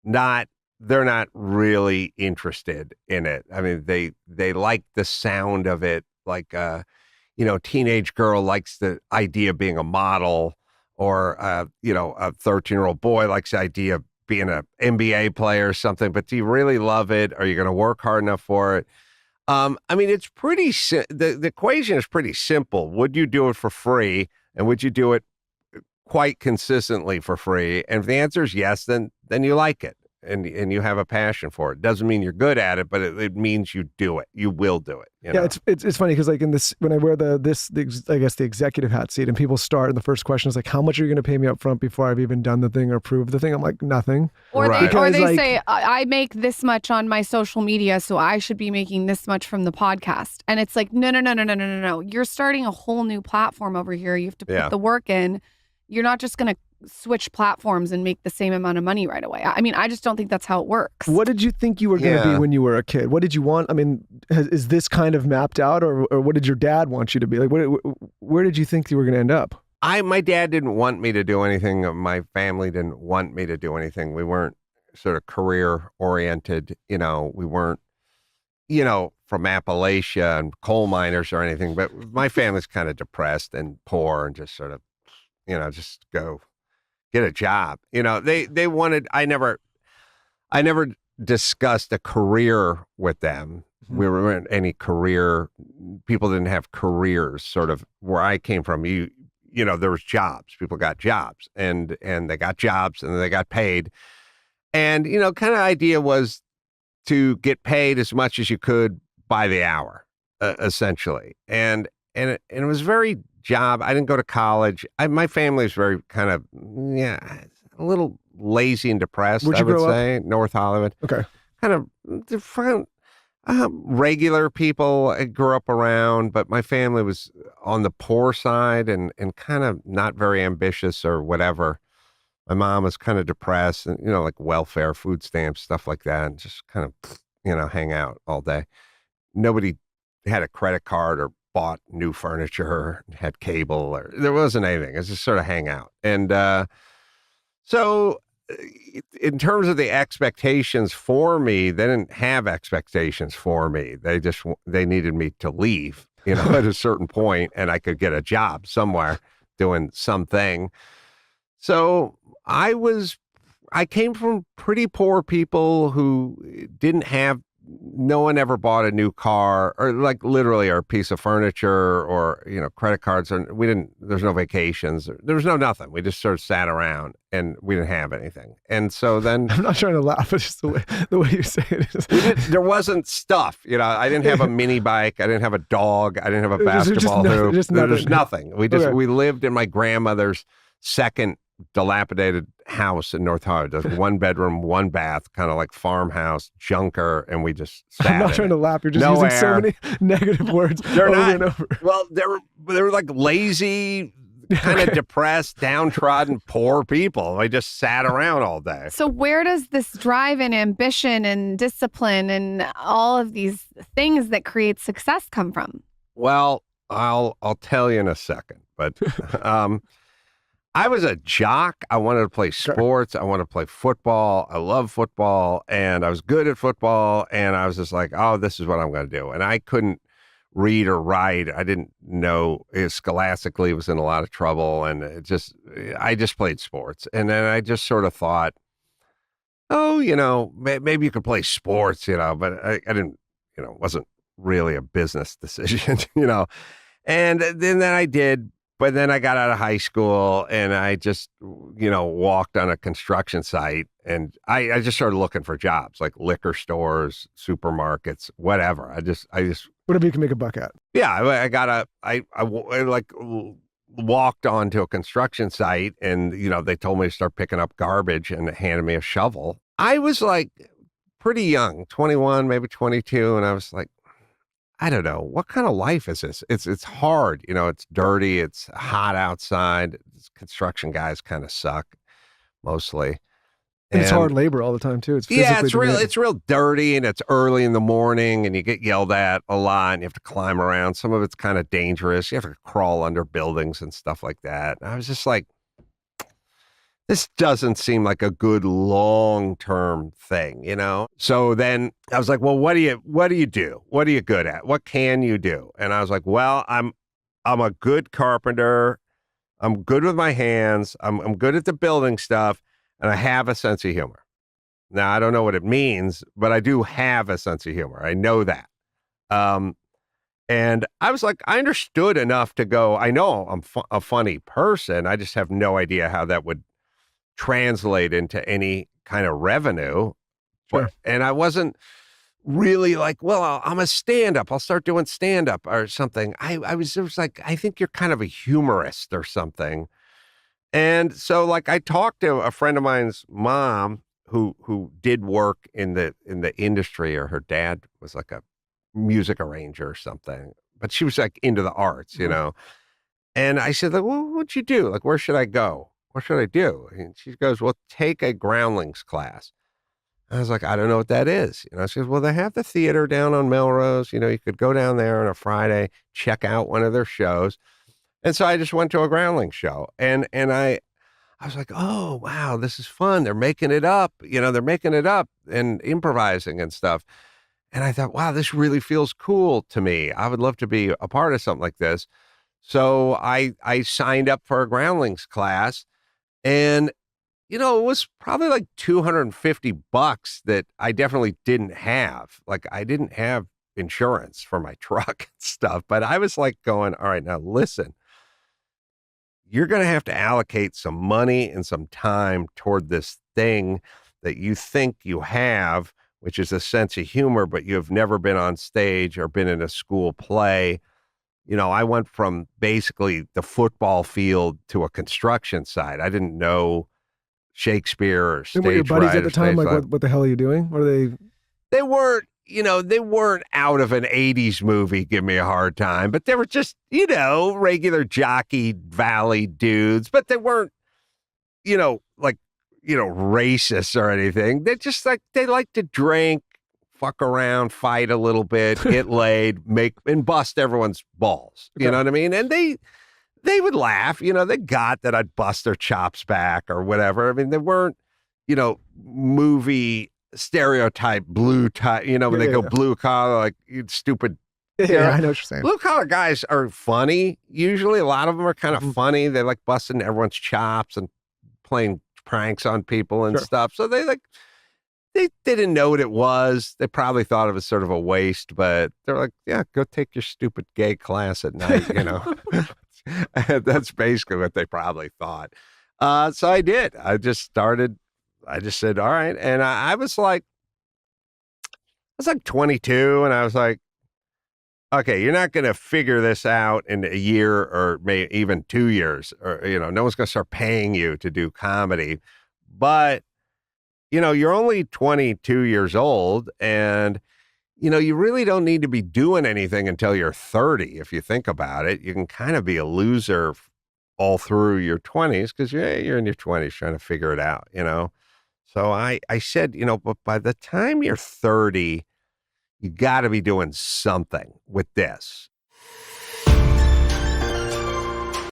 not they're not really interested in it. I mean, they like the sound of it, like teenage girl likes the idea of being a model, or a 13-year-old boy likes the idea of being an NBA player or something. But do you really love it? Are you going to work hard enough for it? I mean, it's the equation is pretty simple. Would you do it for free, and would you do it quite consistently for free? And if the answer is yes, then you like it, and you have a passion for it. Doesn't mean you're good at it, but it means you do it. You will do it. Yeah, it's funny because like in this, when I wear I guess the executive hat seat, and people start, and the first question is like, how much are you going to pay me up front before I've even done the thing or proved the thing? I'm like, nothing. Or Right. they like, say, I make this much on my social media, so I should be making this much from the podcast. And it's like, no. You're starting a whole new platform over here. You have to put the work in. You're not just going to switch platforms and make the same amount of money right away. I mean, I just don't think that's how it works. What did you think you were going to be when you were a kid? What did you want? I mean, is this kind of mapped out, or what did your dad want you to be? Like, where did you think you were going to end up? My dad didn't want me to do anything. My family didn't want me to do anything. We weren't sort of career oriented. We weren't, from Appalachia and coal miners or anything. But my family's kind of depressed and poor and just sort of, just go get a job. They wanted. I never discussed a career with them. We weren't any career. People didn't have careers. Sort of where I came from. There was jobs. People got jobs, and they got jobs, and they got paid. And kind of idea was to get paid as much as you could by the hour, essentially. And it was very job. I didn't go to college. My family was very kind of a little lazy and depressed. Where'd you I would grow up? say North Hollywood. Okay. Kind of different. Regular people I grew up around, but my family was on the poor side and kind of not very ambitious or whatever. My mom was kind of depressed and, like welfare, food stamps, stuff like that, and just kind of, hang out all day. Nobody had a credit card or bought new furniture or had cable, or there wasn't anything. It's just sort of hang out. And so in terms of the expectations for me, they didn't have expectations for me. They needed me to leave, at a certain point, and I could get a job somewhere doing something. So I came from pretty poor people who didn't have, no one ever bought a new car or like literally or a piece of furniture or, credit cards. Or there's no vacations. There was no nothing. We just sort of sat around and we didn't have anything. And so then I'm not trying to laugh. It's just the way you say it is. There wasn't stuff, I didn't have a mini bike. I didn't have a dog. I didn't have a basketball hoop. There's nothing. We lived in my grandmother's second dilapidated house in North Hollywood. There's 1 bedroom, 1 bath, kind of like farmhouse, junker, and we just sat I'm not trying to laugh. You're just using so many negative words over and over. Well, they were like lazy, kind of depressed, downtrodden, poor people. They just sat around all day. So where does this drive and ambition and discipline and all of these things that create success come from? Well, I'll tell you in a second, but I was a jock. I wanted to play sports. I wanted to play football. I love football, and I was good at football, and I was just like, oh, this is what I'm going to do. And I couldn't read or write. I didn't know. Scholastically was in a lot of trouble, and I just played sports. And then I just sort of thought, oh, maybe you could play sports, but I didn't, it wasn't really a business decision, And then I did. But then I got out of high school and I just, walked on a construction site and I just started looking for jobs like liquor stores, supermarkets, whatever. I just whatever you can make a buck at. Yeah. I walked onto a construction site and, they told me to start picking up garbage and handed me a shovel. I was like pretty young, 21, maybe 22. And I was like, I don't know, what kind of life is this? It's hard, it's dirty, it's hot outside. Construction guys kind of suck, mostly. And it's hard labor all the time too. It's physically it's real dirty, and it's early in the morning, and you get yelled at a lot, and you have to climb around. Some of it's kind of dangerous. You have to crawl under buildings and stuff like that. And I was just like, this doesn't seem like a good long-term thing, you know? So then I was like, well, what do you do? What are you good at? What can you do? And I was like, well, I'm a good carpenter. I'm good with my hands. I'm good at the building stuff, and I have a sense of humor. Now, I don't know what it means, but I do have a sense of humor. I know that. Um, and I was like, I understood enough to go, I know I'm a funny person. I just have no idea how that would translate into any kind of revenue. Sure. And I wasn't really like, well, I'm a stand-up. I'll start doing stand-up or something. I was like, I think you're kind of a humorist or something. And so like I talked to a friend of mine's mom who did work in the industry, or her dad was like a music arranger or something, but she was like into the arts, you know. And I said, like, well, what'd you do? Like, where should I go? What should I do? And she goes, well, take a groundlings class. I was like, I don't know what that is. You know, she goes, well, they have the theater down on Melrose. You know, you could go down there on a Friday, check out one of their shows. And so I just went to a groundlings show, and I was like, oh, wow, this is fun. They're making it up. You know, they're making it up and improvising and stuff. And I thought, wow, this really feels cool to me. I would love to be a part of something like this. So I signed up for a groundlings class, and you know, it was probably like $250 that I definitely didn't have. Like I didn't have insurance for my truck and stuff, but I was like going, all right, now listen, you're going to have to allocate some money and some time toward this thing that you think you have, which is a sense of humor, but you've never been on stage or been in a school play. You know, I went from basically the football field to a construction site. I didn't know Shakespeare or And were your stage buddies right at or the time stage like, left. what the hell are you doing? What are they? They weren't, you know, they weren't out of an 80s movie, give me a hard time, but they were just, you know, regular Jockey Valley dudes, but they weren't, you know, like, you know, racist or anything. They just like, they like to drink, fuck around, fight a little bit, get laid, and bust everyone's balls. You Okay. know what I mean? And they would laugh, you know, they got that I'd bust their chops back or whatever. I mean, they weren't, you know, movie stereotype blue tie, you know, when they go blue collar, like you stupid. Yeah, I know what you're saying. Blue collar guys are funny. Usually a lot of them are kind of funny. They like busting everyone's chops and playing pranks on people and stuff. So they like, they didn't know what it was. They probably thought it was sort of a waste, but they're like, yeah, go take your stupid gay class at night, you know. That's basically what they probably thought. So I did. I just said, all right. And I was like 22, and I was like, okay, you're not going to figure this out in a year or maybe even 2 years, or, you know, no one's going to start paying you to do comedy. But, you know, you're only 22 years old, and, you know, you really don't need to be doing anything until you're 30. If you think about it, you can kind of be a loser all through your 20s because you're in your 20s trying to figure it out, you know? So I said, you know, but by the time you're 30, you got to be doing something with this.